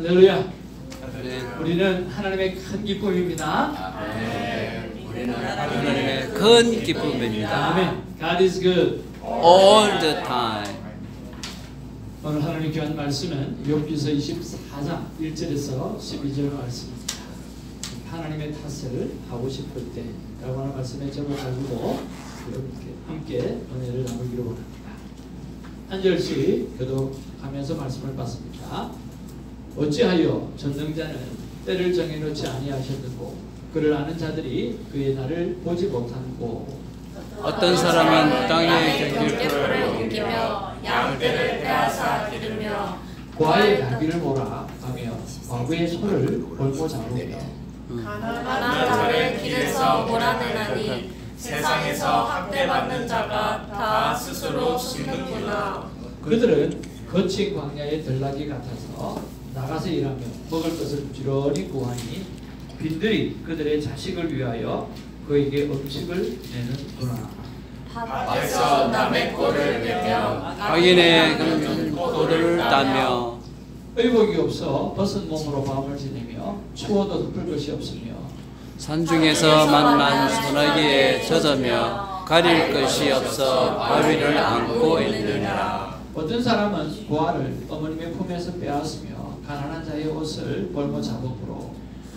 할렐루야. 네. 우리는 하나님의 큰 기쁨입니다. 우리는 하나님의 큰 기쁨입니다. 아멘. God is good. All the time. 오늘 하나님 귀한 말씀은 욥기서 24장 1절에서 12절 말씀입니다. 하나님의 탓을 하고 싶을 때라고 하는 말씀의 제목을 가지고 여러분께 함께 은혜를 나누기로 합니다. 한 절씩 교독하면서 말씀을 받습니다. 어찌하여 전능자는 때를 정해놓지 아니하셨는고 그를 아는 자들이 그의 날을 보지 못하는고 어떤 사람은 땅의 경계풀을 옮기며 양떼를 빼앗아 기르며 고아의 나귀를 몰아 가며 과부의 소를 볼모 잡으며 가난한 자를 길에서 몰아내나니 세상에서 학대받는 자가 다 스스로 심는구나. 그들은 거친 광야의 들나귀 같아서 나가서 일하며 먹을 것을 부지런히 구하니 빈들이 그들의 자식을 위하여 그에게 음식을 내는구나. 밭에서 남의 꼴을 베며 악인의 꼴을 따며 의복이 없어 벗은 몸으로 밤을 지내며 추워도 덮을 것이 없으며 산중에서 만난 소나기에 젖으며 가릴 것이 없어 바위를 안고 있느니라. 어떤 사람은 고아를 어머님의 품에서 빼앗으며 가난한 자의 옷을 벌모 잡음으로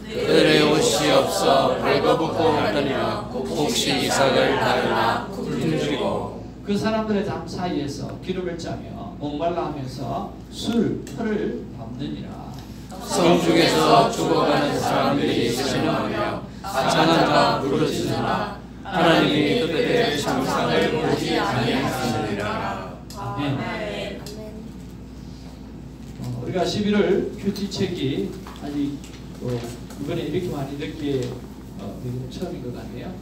그들의 옷이 없어 벌거벗고 다니며 혹시 이삭을 다루나 굶주리고 그 사람들의 담 사이에서 기름을 짜며 목말라 하면서 털을 밟느니라. 성중에서 죽어가는 사람들이 신음하며 상한 자 부르짖으나 하나님이 그들의 장상을 보지 아니하시느니라. 아멘. 우리가 11월 큐티책이 아직 이번에 이렇게 많이 늦게 처음인 것 같네요.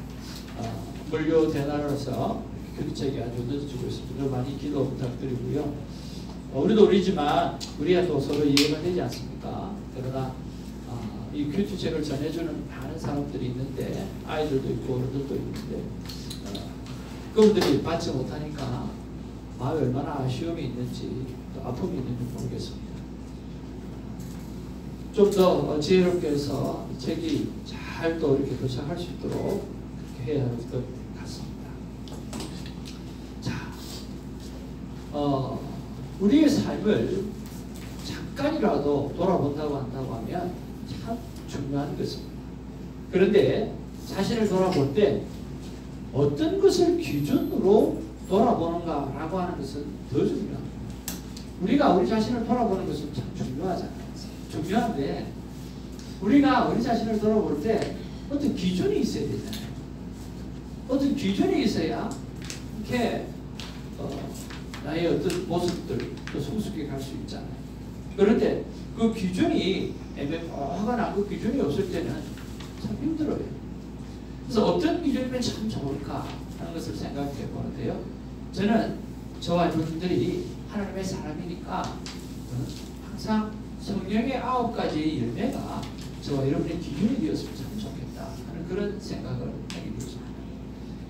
물류 대나라로서 큐티책이 아주 늦어지고 있습니다. 많이 기도 부탁드리고요. 우리도 우리지만 우리가 또 서로 이해가 되지 않습니까? 그러나 이 큐티책을 전해주는 많은 사람들이 있는데 아이들도 있고 어른들도 있는데 그분들이 받지 못하니까 마음에 얼마나 아쉬움이 있는지 또 아픔이 있는지 모르겠습니다. 좀 더 지혜롭게 해서 이 책이 잘 또 이렇게 도착할 수 있도록 그렇게 해야 할 것 같습니다. 자, 우리의 삶을 잠깐이라도 돌아본다고 한다고 하면 참 중요한 것입니다. 그런데 자신을 돌아볼 때 어떤 것을 기준으로 돌아보는가라고 하는 것은 더 중요합니다. 우리가 우리 자신을 돌아보는 것은 참 중요하잖아요. 중요한데 우리가 우리 자신을 돌아볼 때 어떤 기준이 있어야 되잖아요. 어떤 기준이 있어야 이렇게 나의 어떤 모습들 또 성숙해 갈 수 있잖아요. 그런데 그 기준이 애매모호하거나 그 기준이 없을 때는 참 힘들어요. 그래서 어떤 기준이면 참 좋을까 하는 것을 생각해 보는데요. 저는 저와 여러분들이 하나님의 사람이니까 항상 성령의 9가지의 열매가 저와 여러분의 기준이 되었으면 참 좋겠다 하는 그런 생각을 하게 되었습니다.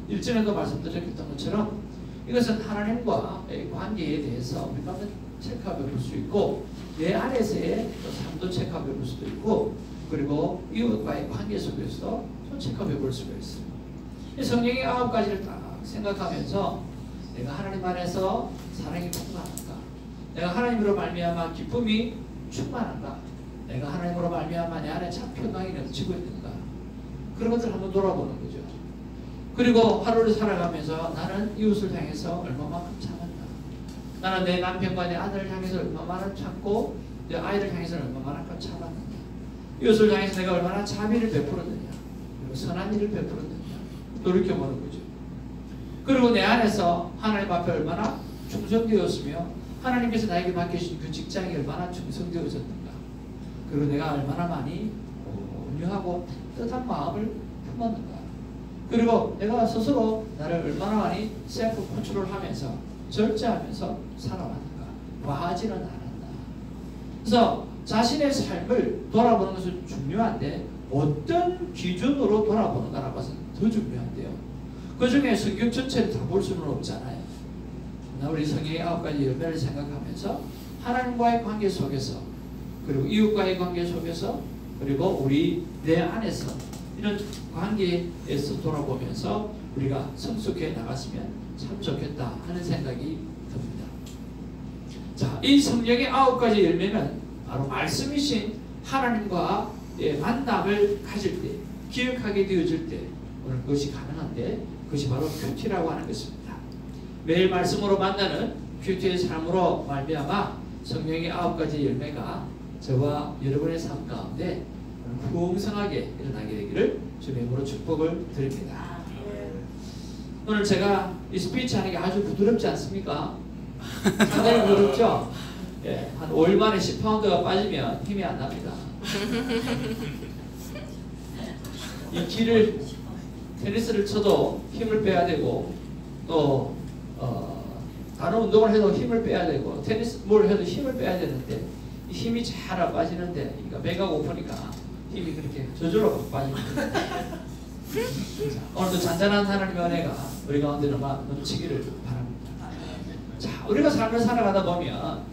일전에도 말씀드렸던 것처럼 이것은 하나님과의 관계에 대해서 우리가 한번 체크해 볼 수 있고 내 안에서의 삶도 체크해 볼 수도 있고 그리고 이웃과의 관계 속에서 또 체크해 볼 수가 있어요. 성령의 9가지를 딱 생각하면서 내가 하나님 안에서 사랑이 풍부한가, 내가 하나님으로 말미암아 기쁨이 충만한가, 내가 하나님으로 말미암아 내 안에 참 평강이 넘치고 있는가, 그런 것을 한번 돌아보는 거죠. 그리고 하루를 살아가면서 나는 이웃을 향해서 얼마만큼 참았나, 나는 내 남편과 내 아들을 향해서 얼마만큼 참고 내 아이를 향해서 얼마만큼 참았느냐, 이웃을 향해서 내가 얼마나 자비를 베풀었느냐, 그리고 선한 일을 베풀었느냐 돌이켜보는 거죠. 그리고 내 안에서 하나님 앞에 얼마나 충성되었으며 하나님께서 나에게 맡기신 그 직장이 얼마나 충성되어졌는가, 그리고 내가 얼마나 많이 온유하고 뜻한 마음을 품었는가, 그리고 내가 스스로 나를 얼마나 많이 셀프 컨트롤하면서 절제하면서 살아왔는가, 과하지는 않았나. 그래서 자신의 삶을 돌아보는 것은 중요한데 어떤 기준으로 돌아보는가라는 것은 더 중요한데요. 그 중에 성경 전체를 다 볼 수는 없잖아요. 우리 성경의 9가지 열매를 생각하면서 하나님과의 관계 속에서 그리고 이웃과의 관계 속에서, 그리고 우리 내 안에서 이런 관계에서 돌아보면서 우리가 성숙해 나갔으면 참 좋겠다 하는 생각이 듭니다. 자, 이 성령의 9가지 열매는 바로 말씀이신 하나님과의 만남을 가질 때, 기억하게 되어질 때 오늘 그것이 가능한데, 그것이 바로 큐티라고 하는 것입니다. 매일 말씀으로 만나는 큐티의 삶으로 말미암아 성령의 9가지 열매가 저와 여러분의 삶 가운데 풍성하게 일어나게 되기를 주의 이름으로 축복을 드립니다. 오늘 제가 이 스피치 하는 게 아주 부드럽지 않습니까? 상당히 부드럽죠? 예, 한 5일 만에 10파운드가 빠지면 힘이 안 납니다. 이 길을 테니스를 쳐도 힘을 빼야 되고, 또 다른 운동을 해도 힘을 빼야 되고, 테니스 뭘 해도 힘을 빼야 되는데 이 힘이 잘 안 빠지는데, 그러니까 배가 고프니까 힘이 그렇게 저절로 빠집니다. 오늘도 잔잔한 하나님의 은혜가 우리 가운데 넘치기를 바랍니다. 자, 우리가 삶을 살아가다 보면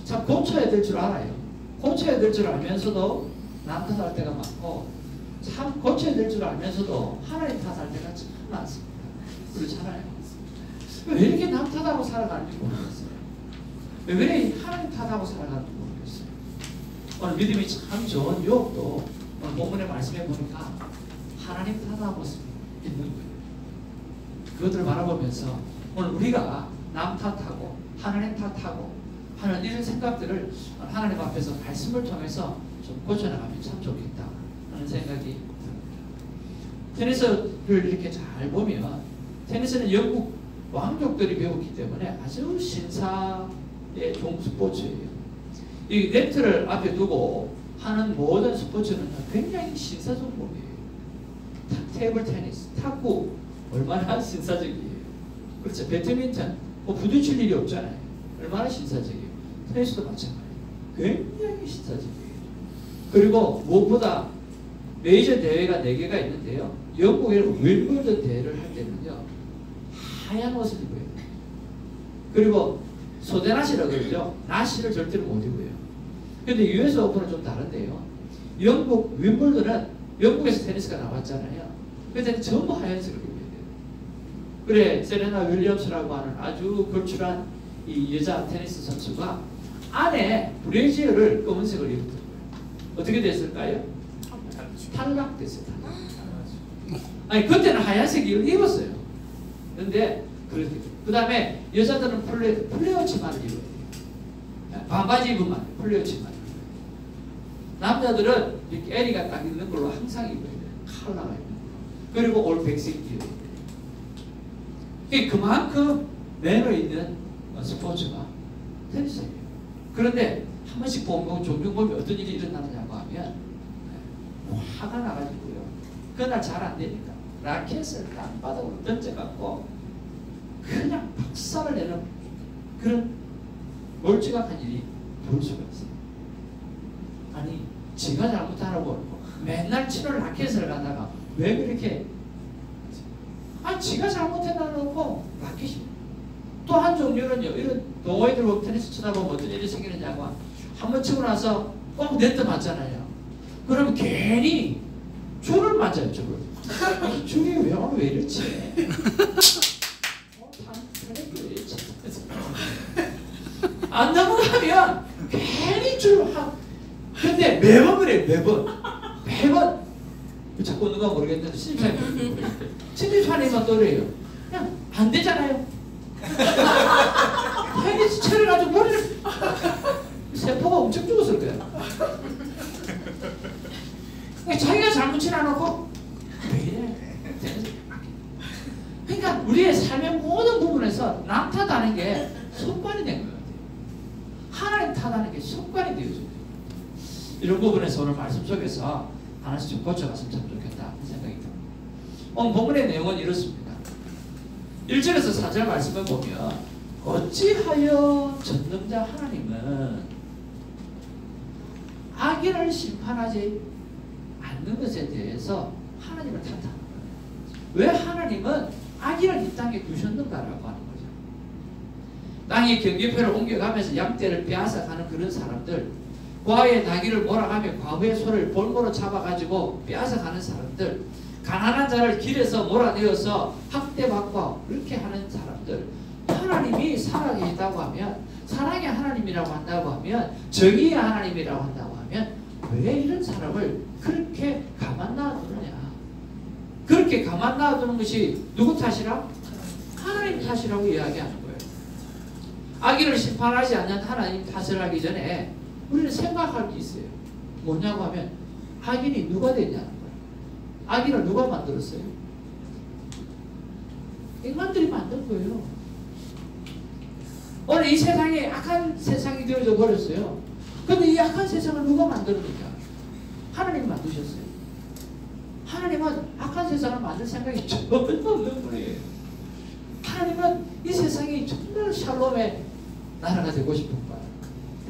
참 고쳐야 될 줄 알아요. 고쳐야 될 줄 알면서도 남 탓할 때가 많고, 참 고쳐야 될 줄 알면서도 하나님 탓할 때가 참 많습니다. 그렇잖아요. 왜 이렇게 남 탓하고 살아가는지 모르겠어요. 왜 하나님 탓하고 살아가는지 모르겠어요. 오늘 믿음이 참 좋은 유혹도 오늘 본문의 말씀에 보니까 하나님 탓하고 있는 거예요. 그것들을 바라보면서 오늘 우리가 남 탓하고 하나님 탓하고 하는 이런 생각들을 하나님 앞에서 말씀을 통해서 좀 고쳐나가면 참 좋겠다 하는 생각이 듭니다. 테니스를 이렇게 잘 보면, 테니스는 영국 왕족들이 배웠기 때문에 아주 신사의 종스포츠예요. 이 네트를 앞에 두고 하는 모든 스포츠는 굉장히 신사적 몸이에요. 테이블 테니스, 탁구 얼마나 신사적이에요. 그렇죠. 배드민턴 뭐 부딪힐 일이 없잖아요. 얼마나 신사적이에요. 테니스도 마찬가지예요. 굉장히 신사적이에요. 그리고 무엇보다 메이저 대회가 4개가 있는데요. 영국의 윌블던 대회를 할 때는요, 하얀 옷을 입어요. 그리고 소대나시라고 그러죠. 나시를 절대로 못 입어요. 근데 US 오픈은 좀 다른데요. 영국 윈블던은 영국에서 테니스가 나왔잖아요. 그때 전부 하얀색을 입어야 돼요. 그래, 세레나 윌리엄스라고 하는 아주 걸출한 이 여자 테니스 선수가 안에 브래지어를 검은색을 입었던 거예요. 어떻게 됐을까요? 탈락됐어요. 아니, 그때는 하얀색을 입었어요. 근데 그 다음에 여자들은 플레어 치마를 입어야 돼요. 반바지 입으면 안 돼요. 플레어 치마를 입어야 돼요. 남자들은 이렇게 에리가 딱 있는 걸로 항상 입어야 돼요. 컬러가 있는 걸로. 그리고 올 백색 입어야 돼요. 그만큼 매너 있는 스포츠가 테니스예요. 그런데 한 번씩 보면 종종 보면 어떤 일이 일어나느냐고 하면 화가 나가지고요. 그날 잘 안 되니까 라켓을 땅바닥으로 던져갖고 그냥 박살을 내는 그런 멀찌감한 일이 볼 수가 있어요. 아니, 지가 잘못하라고 맨날 치는 라켓을 갖다가 왜 그렇게, 아니 지가 잘못해놔놓고 라켓이. 또 한 종류는요, 이런 동호회들 보면 테니스 치다 보면 어떤 일이 생기느냐고, 한번 치고 나서 꼭 네트 맞잖아요. 그러면 괜히 줄을 맞아요. 줄이 왜 이렇지? 안 넘어가면 괜히 줄 하. 근데 매번 그래, 매번. 자꾸 누가 모르겠는데 신입사님만 또래요. 그냥 안 되잖아요. 테니스 채를 가지고 머리를 세포가 엄청 죽었을 거야. 자기가 잘못 치놔놓고 왜 이래? 그러니까 우리의 삶의 모든 부분에서 남 탓하는 게 습관이 된 것 같아요. 하나님 탓하는 게 습관이 되어져요. 이런 부분에서 오늘 말씀 속에서 하나씩 좀 고쳐갔으면 참 좋겠다 하는 생각이 듭니다. 오늘 본문의 내용은 이렇습니다. 1절에서 4절 말씀을 보면 어찌하여 전능자 하나님은 악인을 심판하지 않는 것에 대해서 하나님을 탓하는 거예요. 왜 하나님은 악인을 이 땅에 두셨는가라고 하는 거죠. 땅이 경계표를 옮겨가면서 양떼를 빼앗아가는 그런 사람들, 과부의 나귀를 몰아가며 과부의 소를 볼모로 잡아가지고 빼앗아가는 사람들, 가난한 자를 길에서 몰아내어서 학대받고 그렇게 하는 사람들, 하나님이 살아계시다고 하면, 사랑의 하나님이라고 한다고 하면, 정의의 하나님이라고 한다고 하면 왜 이런 사람을 그렇게 가만 놔두느냐. 그렇게 가만 놔두는 것이 누구 탓이라? 하나님 탓이라고 이야기하는 거예요. 악인을 심판하지 않는 하나님 탓을 하기 전에 우리는 생각할 게 있어요. 뭐냐고 하면 악인이 누가 됐냐는 거예요. 악인을 누가 만들었어요? 인간들이 만든 거예요. 오늘 이 세상에 악한 세상이 되어져 버렸어요. 그런데 이 악한 세상을 누가 만들었느냐? 하나님이 만드셨어요. 하나님은 악한 세상을 만들 생각이 전혀 없는 분이에요. 하나님은 이 세상이 정말 샬롬의 나라가 되고 싶은 거예요.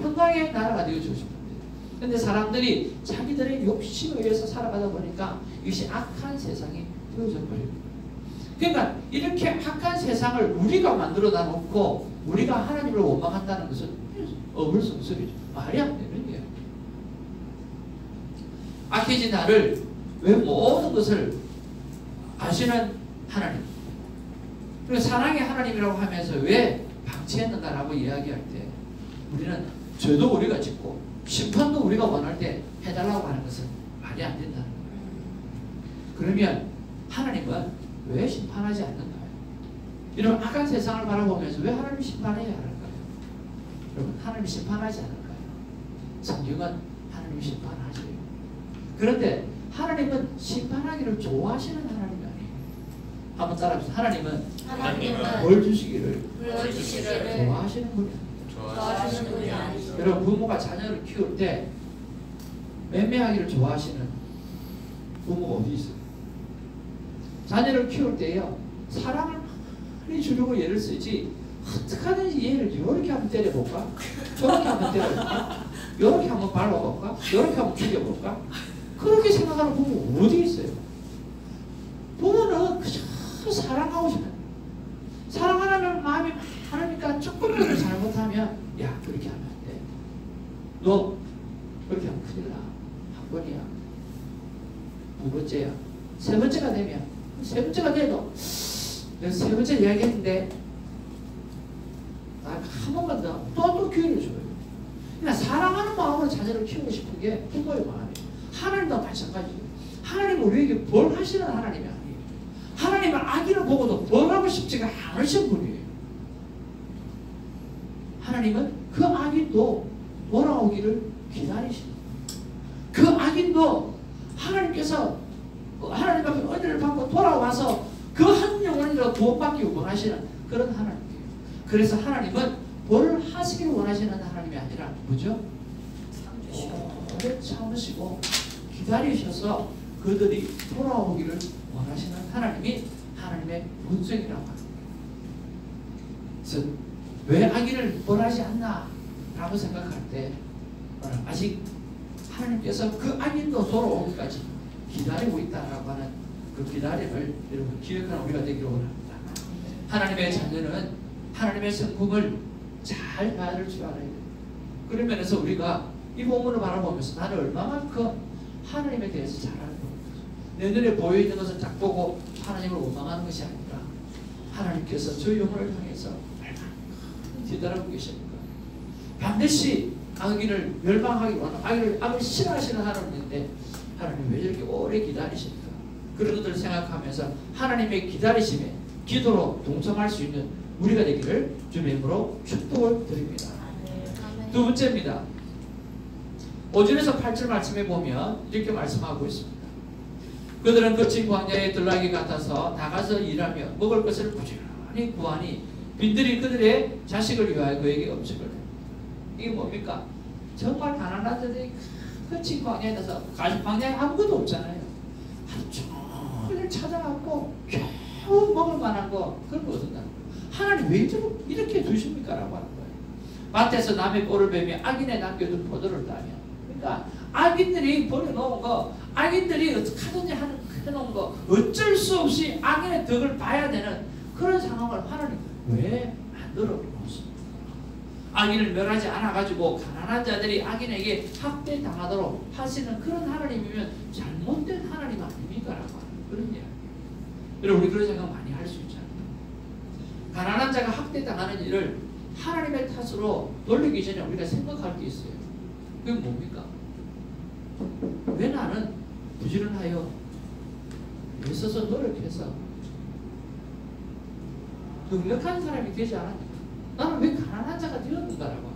평강의 나라가 되어주고 싶은 거예요. 그런데 사람들이 자기들의 욕심에 의해서 살아가다 보니까 이것이 악한 세상이 되어져 버립니다. 그러니까 이렇게 악한 세상을 우리가 만들어 놔놓고 우리가 하나님을 원망한다는 것은 어불성설이죠. 말이 안 되는 거예요. 악해진 나를 왜 모든 것을 아시는 하나님, 그리고 사랑의 하나님이라고 하면서 왜 방치했는가라고 이야기할 때 우리는 죄도 우리가 짓고 심판도 우리가 원할 때 해달라고 하는 것은 말이 안 된다는 거예요. 그러면 하나님은 왜 심판하지 않는가요? 이런 악한 세상을 바라보면서 왜 하나님이 심판해야 할까요? 여러분, 하나님이 심판하지 않을까요? 성경은 하나님이 심판하세요. 그런데 하나님은 심판하기를 좋아하시는 하나님이 아니에요. 한번 따라합시다. 하나님은 벌 주시기를 좋아하시는 분이 아니에요. 여러분, 부모가 자녀를 키울 때 맴매하기를 좋아하시는 부모가 어디 있어요? 자녀를 키울 때요, 사랑을 많이 주려고 애를 쓰지 어떻게 하든지 얘를 이렇게 한번 때려볼까? 저렇게 한번 때려볼까? 이렇게 한번 밟아볼까? 이렇게 한번 죽여볼까? 그렇게 생각하는 부모 어디 있어요? 부모는 그저 사랑하고 싶어요. 사랑하는 마음이 많으니까 조금이라도 잘못하면 야, 그렇게 하면 안 돼. 너 그렇게 하면 큰일 나. 한 번이야. 두 번째야. 세 번째가 되면, 세 번째가 돼도 내가 세 번째 이야기했는데 한 번만 더 또 기회를 줘요. 그냥 사랑하는 마음으로 자녀를 키우고 싶은 게 부모의 마음이에요. 하나님도 마찬가지예요. 하나님은 우리에게 벌하시는 하나님이 아니에요. 하나님은 악인을 보고도 벌하고 싶지가 않으신 분이에요. 하나님은 그 악인도 돌아오기를 기다리십니다. 그 악인도 하나님께서 하나님 앞에 은혜를 받고 돌아와서 그 한 영혼이라도 구원받기 원하시는 그런 하나님이에요. 그래서 하나님은 벌을 하시기를 원하시는 하나님이 아니라 뭐죠? 오래 참으시고 기다리셔서 그들이 돌아오기를 원하시는 하나님이 하나님의 본성이라고 합니다. 그래서 왜 악인을 벌하지 않나 라고 생각할 때 아직 하나님께서 그 악인도 돌아오기까지 기다리고 있다라고 하는 그 기다림을 여러분 기억하는 우리가 되기를 원합니다. 하나님의 자녀는 하나님의 성품을 잘 받을 줄 알아야 돼요. 그런 면에서 우리가 이 본문을 바라보면서 나는 얼마만큼 하나님에 대해서 잘 알고 내 눈에 보여있는 것을 딱 보고 하나님을 원망하는 것이 아니라 하나님께서 저 영혼을 향해서 얼마나 뒤돌아보고 계십니까? 반드시 악인을 멸망하기로 하는 악을 싫어하시는 하나님인데 하나님 왜 이렇게 오래 기다리십니까? 그런 것들을 생각하면서 하나님의 기다리심에 기도로 동참할 수 있는 우리가 되기를 주님의 이름으로 축복을 드립니다. 두 번째입니다. 5절에서 8절 말씀에 보면 이렇게 말씀하고 있습니다. 그들은 거친 광야의 들나귀 같아서 나가서 일하며 먹을 것을 부지런히 구하니 빈들이 그들의 자식을 위하여 그에게 음식을 해. 이게 뭡니까? 정말 가난한 자들이 거친 광야에 가서 광야에 아무것도 없잖아요. 하루 종일 찾아갖고 겨우 먹을 만한 거 그런 거 얻는다. 하나님 왜 이렇게 두십니까? 라고 하는 거예요. 밭에서 남의 꼴을 베며 악인에 남겨둔 포도를 따며, 그러니까 악인들이 버려놓은 거, 악인들이 어떻게 하든지 해놓은 거 어쩔 수 없이 악인의 덕을 봐야 되는 그런 상황을 하나님 왜 만들어 놓습니까? 악인을 멸하지 않아가지고 가난한 자들이 악인에게 학대당하도록 하시는 그런 하나님이면 잘못된 하나님 아닙니까? 라고 하는 그런 이야기. 여러분 우리 그런 생각 많이 할 수 있잖아요. 가난한 자가 학대당하는 일을 하나님의 탓으로 돌리기 전에 우리가 생각할 게 있어요. 그게 뭡니까? 왜 나는 부지런하여 애써서 노력해서 넉넉한 사람이 되지 않았는가? 나는 왜 가난한 자가 되었는가라고.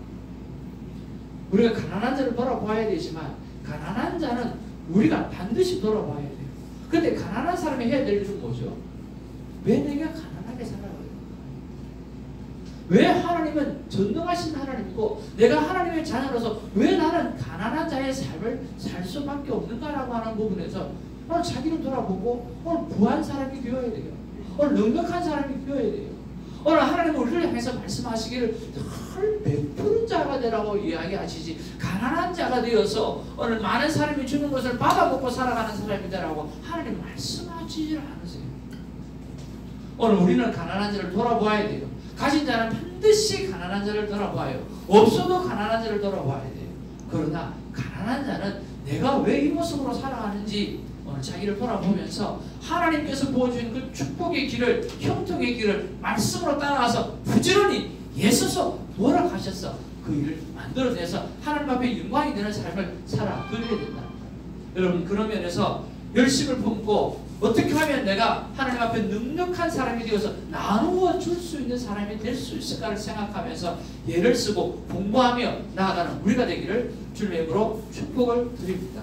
우리가 가난한 자를 돌아봐야 되지만 가난한 자는 우리가 반드시 돌아봐야 돼요. 그런데 가난한 사람이 해야 될 일은 뭐죠? 왜 내가 가난하게 살아가요? 왜 하나님은 전능하신 하나님이고 내가 하나님의 자녀로서 왜 나는 가난한 자의 삶을 살 수밖에 없는가라고 하는 부분에서 오늘 자기를 돌아보고 오늘 부한 사람이 되어야 돼요. 오늘 넉넉한 사람이 되어야 돼요. 오늘 하나님은 우리를 향해서 말씀하시기를 늘 베푸는 자가 되라고 이야기하시지 가난한 자가 되어서 오늘 많은 사람이 주는 것을 받아먹고 살아가는 사람이 되라고 하나님 말씀하시질 않으세요. 오늘 우리는 가난한 자를 돌아보아야 돼요. 가진 자는 반드시 가난한 자를 돌아봐요. 없어도 가난한 자를 돌아봐야 돼요. 그러나 가난한 자는 내가 왜 이 모습으로 살아가는지 오늘 자기를 돌아보면서 하나님께서 보여주신 그 축복의 길을 형통의 길을 말씀으로 따라가서 부지런히 애써서 돌아가셔서 그 일을 만들어내서 하나님 앞에 영광이 되는 삶을 살아드려야 된다. 여러분 그런 면에서 열심을 품고 어떻게 하면 내가 하나님 앞에 넉넉한 사람이 되어서 나누어 줄 수 있는 사람이 될 수 있을까를 생각하면서 예를 쓰고 공부하며 나아가는 우리가 되기를 주님의 이름으로 축복을 드립니다.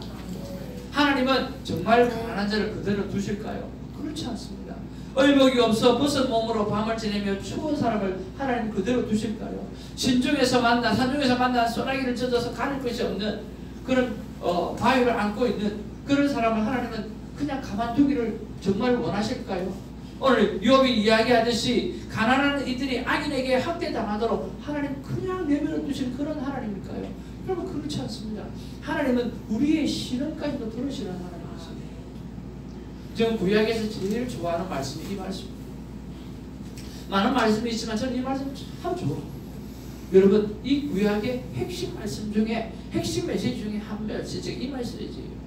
하나님은 정말 가난한 자를 그대로 두실까요? 그렇지 않습니다. 의복이 없어 벗은 몸으로 밤을 지내며 추운 사람을 하나님 그대로 두실까요? 산중에서 만난 소나기를 젖어서 가릴 것이 없는 그런 바위를 안고 있는 그런 사람을 하나님은 그냥 가만두기를 정말 원하실까요? 오늘 욥이 이야기하듯이 가난한 이들이 악인에게 학대당하도록 하나님 그냥 내버려 두신 그런 하나님일까요? 여러분 그렇지 않습니다. 하나님은 우리의 신앙까지도 들으시는 하나님이십니다. 저는 구약에서 제일 좋아하는 말씀이 이 말씀입니다. 많은 말씀이 있지만 저는 이 말씀 참 좋아합니다. 여러분 이 구약의 핵심 말씀 중에 핵심 메시지 중에 한 메시지 이 메시지예요.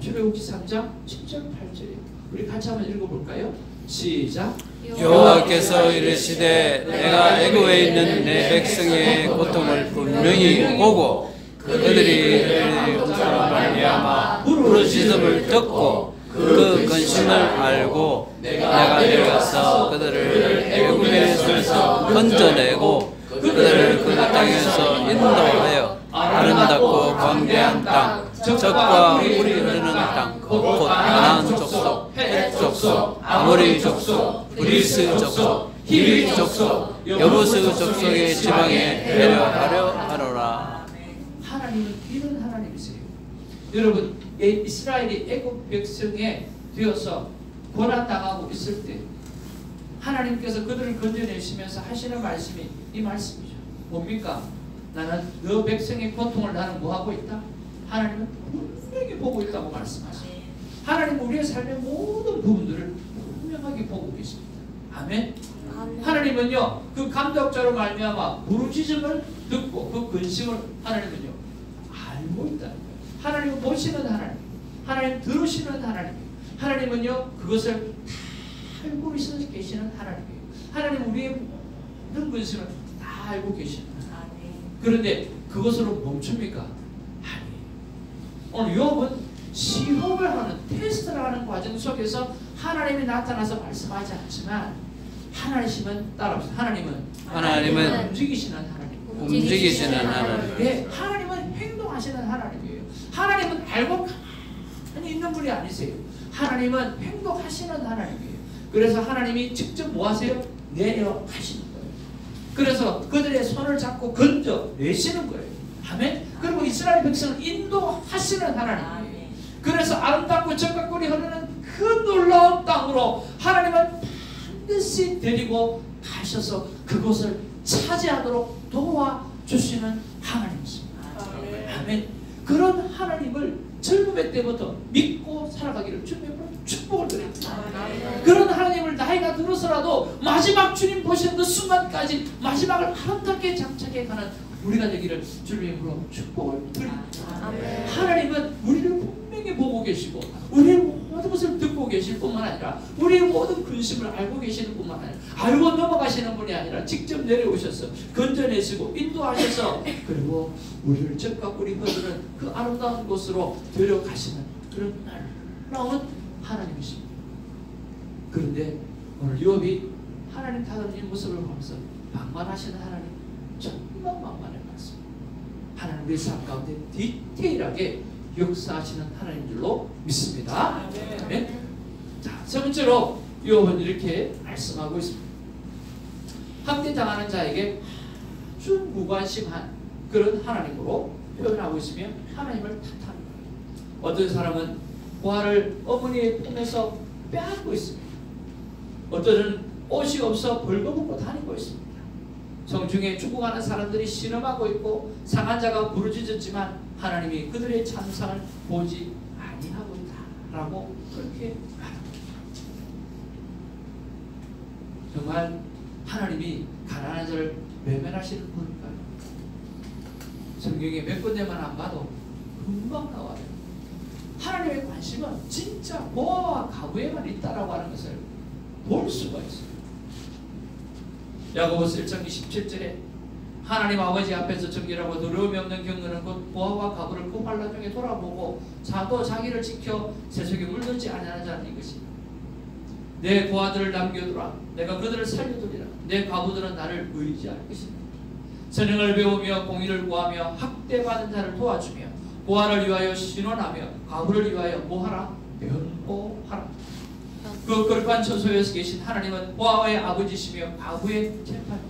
출애굽기 3장 7절 8절이에요. 우리 같이 한번 읽어볼까요? 시작. 여호와께서 이르시되 내가 애굽에 있는 내 백성의 고통을 분명히 보고 그들이 용사로 말미암아 부르짖음을 듣고 그 근심을 알고 내가 내려가서 그들을 애굽에서 건져내고 그들을 그 땅에서 인도하여 아름답고 광대한 땅 적과 물이 흐르는 땅 곧 가나안 족속, 헷 족속, 아모리 족속, 브리스 족속, 히위 족속, 여부스 족속의 지방에 내려가려 하노라. 하나님은 이런 하나님이세요. 여러분 이스라엘이 애굽 백성에 되어서 고난당하고 있을 때 하나님께서 그들을 건져내시면서 하시는 말씀이 이 말씀이죠. 뭡니까? 나는 너 백성의 고통을 나는 뭐하고 있다? 하나님은 분명히 보고 있다고 말씀하십니다. 하나님은 우리의 삶의 모든 부분들을 분명하게 보고 계십니다. 아멘. 하나님은요 그 감독자로 말미암아 부르짖음을 듣고 그 근심을 하나님은요 알고 있다는 거예요. 하나님은 보시는 하나님, 하나님 들으시는 하나님, 하나님은요 그것을 알고 있어 계시는 하나님이에요. 하나님 우리의 모든 근심을 다 알고 계시는 하나님. 그런데 그것으로 멈춥니까? 아니에요. 오늘 욥은 시험을 하는 테스트를 하는 과정 속에서 하나님이 나타나서 말씀하지 않지만 하나님은 따라합시다. 하나님은 움직이시는 하나님. 네, 하나님은 행동하시는 하나님이에요. 하나님은 알고 가만히 있는 분이 아니세요. 하나님은 행동하시는 하나님이에요. 그래서 하나님이 직접 뭐 하세요? 내려가시는 거예요. 그래서 그들의 손을 잡고 건져 내시는 거예요. 아멘. 그리고 이스라엘 백성을 인도하시는 하나님이에요. 그래서 아름답고 적과 꿀이 흐르는 그 놀라운 땅으로 하나님은 반드시 데리고 가셔서 그곳을 차지하도록 도와주시는 하나님이십니다. 아멘. 그런 하나님을 젊음의 때부터 믿고 살아가기를 주님으로 축복을 드립니다. 그런 하나님을 나이가 들어서라도 마지막 주님 보시는 그 순간까지 마지막을 아름답게 장착해 가는 우리가 되기를 주님의 이름으로 축복을 드립니다. 아멘. 하나님은 우리를 분명히 보고 계시고 우리의 모든 것을 듣고 계실 뿐만 아니라 우리의 모든 근심을 알고 계시는 뿐만 아니라 알고 넘어가시는 분이 아니라 직접 내려오셔서 건져내시고 인도하셔서 그리고 우리를 적과 우리 허들은 그 아름다운 곳으로 데려가시는 그런 놀라운 하나님이십니다. 그런데 오늘 요압이 하나님 다른 이 모습을 보면서 방만하시는 하나님 정말 만만해 봤습니다. 하나님 우리 삶 가운데 디테일하게 역사하시는 하나님 줄로 믿습니다. 아멘. 자, 세 번째로 요압은 이렇게 말씀하고 있습니다. 학대당하는 자에게 아주 무관심한 그런 하나님으로 표현하고 있으며 하나님을 탓합니다. 어떤 사람은 보아를 어머니의 품에서 빼앗고 있습니다. 어떤 옷이 없어 벌거벗고 다니고 있습니다. 성중에 죽어가는 사람들이 신음하고 있고 상한 자가 부르짖었지만 하나님이 그들의 참상을 보지 아니하고 있다라고 그렇게 말합니다. 정말 하나님이 가난한 자를 외면하시는 분일까요? 성경에 몇 군데만 안 봐도 금방 나와요. 하나님의 관심은 진짜 보아와 가부에만 있다라고 하는 것을 볼 수가 있어요. 야고보서 1장 27절에 하나님 아버지 앞에서 정결하고 두려움이 없는 경건은 곧 보아와 가부를 그 환난 중에 돌아보고 자도 자기를 지켜 세속에 물들지 아니하는 자는 이것이다. 내 고아들을 남겨두라. 내가 그들을 살려두리라. 내 가부들은 나를 의지할 것이다. 선행을 배우며 공의를 구하며 학대받은 자를 도와주며 고아를 위하여 신원하며 가부를 위하여 뭐하라? 변호하라. 그 거룩한 처소에서 계신 하나님은 보아의 아버지시며 가부의 재판자이시다.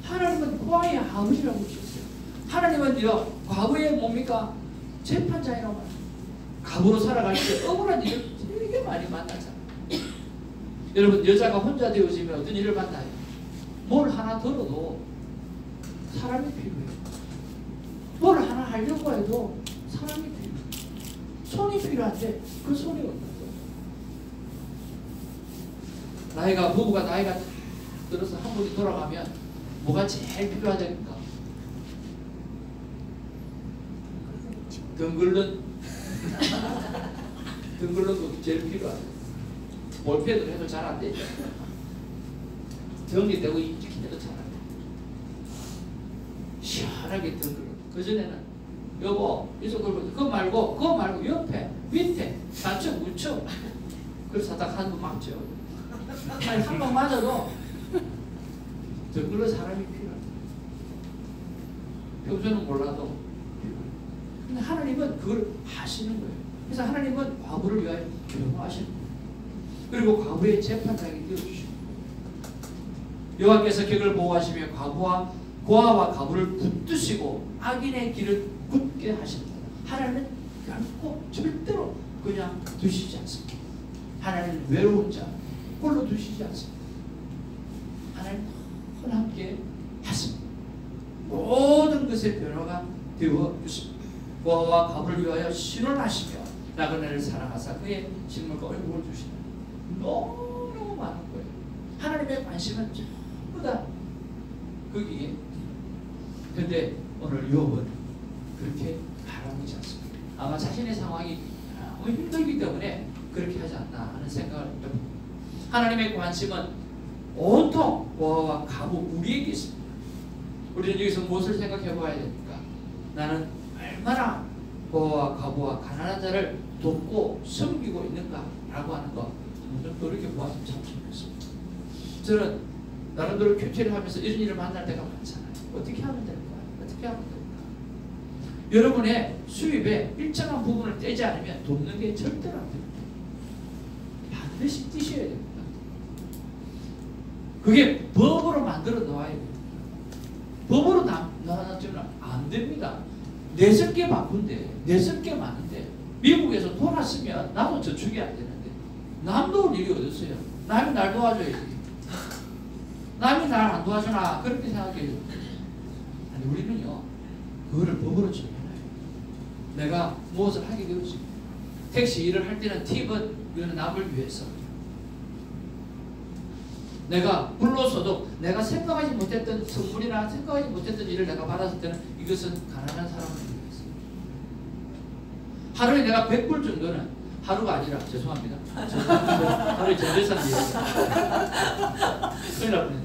하나님은 보아의 아버지라고 하셨어요. 하나님은 과부의 뭡니까? 재판자이라고 말합니다. 가부로 살아갈 때 억울한 일을 되게 많이 만나잖아요. 여러분 여자가 혼자 되어지면 어떤 일을 만나요? 뭘 하나 들어도 사람이 필요해요. 뭘 하나 하려고 해도 사람이 필요해요. 손이 필요한데 그 손이 없는 거예요. 부부가 나이가 들어서 한 분이 돌아가면 뭐가 제일 필요하다니까? 덩글른 거 제일 필요하다. 볼펜으로 해도 잘 안 되죠. 정리되고 이렇게 해도 잘 안 돼. 시원하게 덩글른. 그전에는 여보 이쪽 걸고 그거 말고 옆에 밑에 좌측 우측 그래서 딱 한 번 막죠. 아니 한 번 맞아도 덩글른 사람이 필요해. 평소에는 몰라도 필요해. 근데 하나님은 그걸 하시는 거예요. 그래서 하나님은 과부를 위하여 변호하시는 거예요. 그리고 과부의 재판장이 되어주시고 여호와께서 객을 보호하시며 고아와 가부를 붙드시고 악인의 길을 굳게 하십니다. 하나님은 결코 절대로 그냥 두시지 않습니다. 하나님은 외로운 자 홀로 두시지 않습니다. 하나님은 늘 함께 하십니다. 모든 것의 변화가 되어 주십니다. 고아와 가부를 위하여 신원하시며 나그네를 사랑하사 그의 식물과 얼굴을 주시다. 너무 많은 거예요. 하나님의 관심은 전부 다 거기에. 근데 오늘 요압은 그렇게 바라고 있지 않습니다. 아마 자신의 상황이 너무 힘들기 때문에 그렇게 하지 않나 하는 생각을 합니다. 하나님의 관심은 온통 고아와 가부 우리에게 있습니다. 우리는 여기서 무엇을 생각해 봐야 됩니까? 나는 얼마나 고아와 가부와 가난한 자를 돕고 섬기고 있는가라고 하는 거 좀 노력해 보았으면 참 좋겠습니다. 저는 나름대로 교체를 하면서 이런 일을 만날 때가 많잖아요. 어떻게 하면 될까? 어떻게 하면 될까? 여러분의 수입에 일정한 부분을 떼지 않으면 돕는 게 절대로 안 됩니다. 반드시 떼셔야 됩니다. 그게 법으로 만들어 놓아야 됩니다. 법으로 나눠주면 안 됩니다. 내 쓸 게 바쁜데, 내 쓸 게 많은데, 미국에서 돌았으면 나도 저축이 안 되는데, 남 도울 일이 어딨어요? 남이 날 도와줘야지. 남이 날 안 도와주나? 그렇게 생각해요. 아니, 우리는요, 그거를 법으로 정해놔요. 내가 무엇을 하게 되었지. 택시 일을 할 때는 팁은 이거는 남을 위해서. 내가 불로서도 내가 생각하지 못했던 선물이나 생각하지 못했던 일을 내가 받았을 때는 이것은 가난한 사람을 위해서. 하루에 내가 100불 정도는 하루가 아니라 죄송합니다. 하루에 전 재산 위해서. 큰일 나버렸네.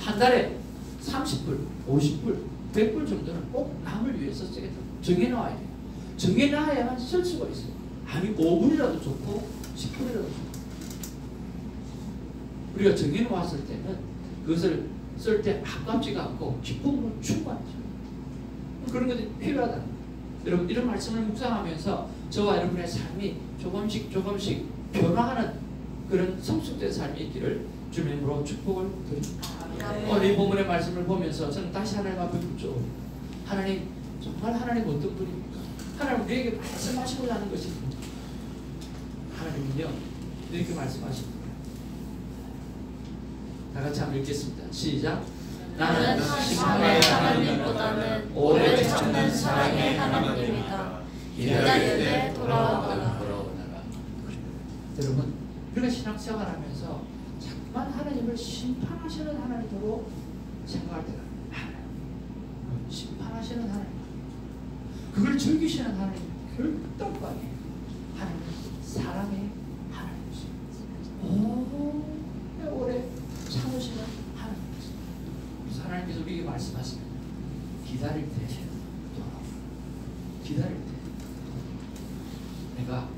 한 달에 30불, 50불, 100불 정도는 꼭 남을 위해서 쓰겠다. 정해놔야 돼요. 정해놔야만 쓸 수가 있어요. 아니 5불이라도 좋고 10불이라도 좋고. 우리가 정해놓았을 때는 그것을 쓸 때 아깝지가 않고 기쁨으로 충만하죠. 그런 것들이 필요하다. 여러분 이런 말씀을 묵상하면서 저와 여러분의 삶이 조금씩 변화하는 그런 성숙된 삶이 있기를 주님으로 축복을 드립니다. 오늘 이 본문의 말씀을 보면서 저는 다시 하나님 앞에 묻죠. 하나님 정말 하나님 어떤 분입니까? 하나님 우리에게 말씀하시고자 하는 것이 뭡니까? 하나님은요 이렇게 말씀하십니다. 다 같이 한번 읽겠습니다. 시작. 나는 심판의 하나님보다는 오래 참는 사랑의 하나님이다. 기다릴 때 돌아오거나. 여러분 우리가 신앙생활하면서 자꾸만 하나님을 심판하시는 하나님으로 생각할 때가 많아요. 심판하시는 하나님, 그걸 즐기시는 하나님 결단과 아니에요. 하나님은 사랑의 하나님이십니다. 오래 참으시는 하나님이십니다. 그래서 하나님께서 우리에게 말씀하시면 기다릴 때 돌아오라. 기다릴 때 내가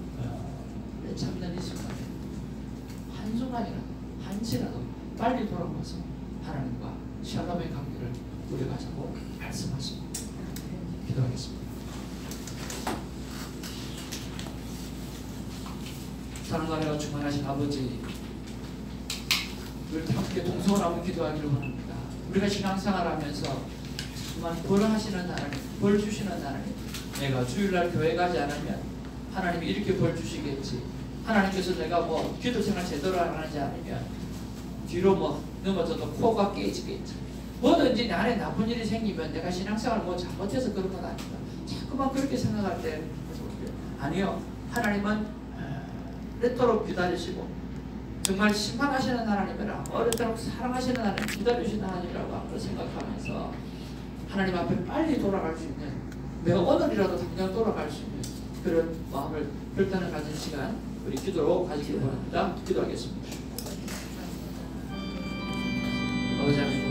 내 참는 이 순간에 한순간이라도 한시라도 빨리 돌아와서 하나님과 샬롬의 관계를 누려가자고 말씀하십니다. 기도하겠습니다. 사랑하며 충만하신 아버지, 우리 함께 동서하고 기도하기를 원합니다. 우리가 신앙생활하면서 정말 벌하시는 하나님, 벌 주시는 하나님, 내가 주일날 교회 가지 않으면 하나님이 이렇게 벌 주시겠지. 하나님께서 내가 뭐 기도생활 제대로 안 하지 않으면 뒤로 뭐 넘어져도 코가 깨지겠지. 뭐든지 내 안에 나쁜 일이 생기면 내가 신앙생활 뭐 잘못해서 그런 건 아니다. 자꾸만 그렇게 생각할 때 아니요. 하나님은 오랫도록 기다리시고 정말 심판하시는 하나님이라 오랫도록 사랑하시는 하나님, 기다리시는 하나님이라고 생각하면서 하나님 앞에 빨리 돌아갈 수 있는, 내가 오늘이라도 당장 돌아갈 수 있는 그런 마음을 결단을 가진 시간 우리 기도로 가지기를 원합니다. 기도하겠습니다. 아버지 하나님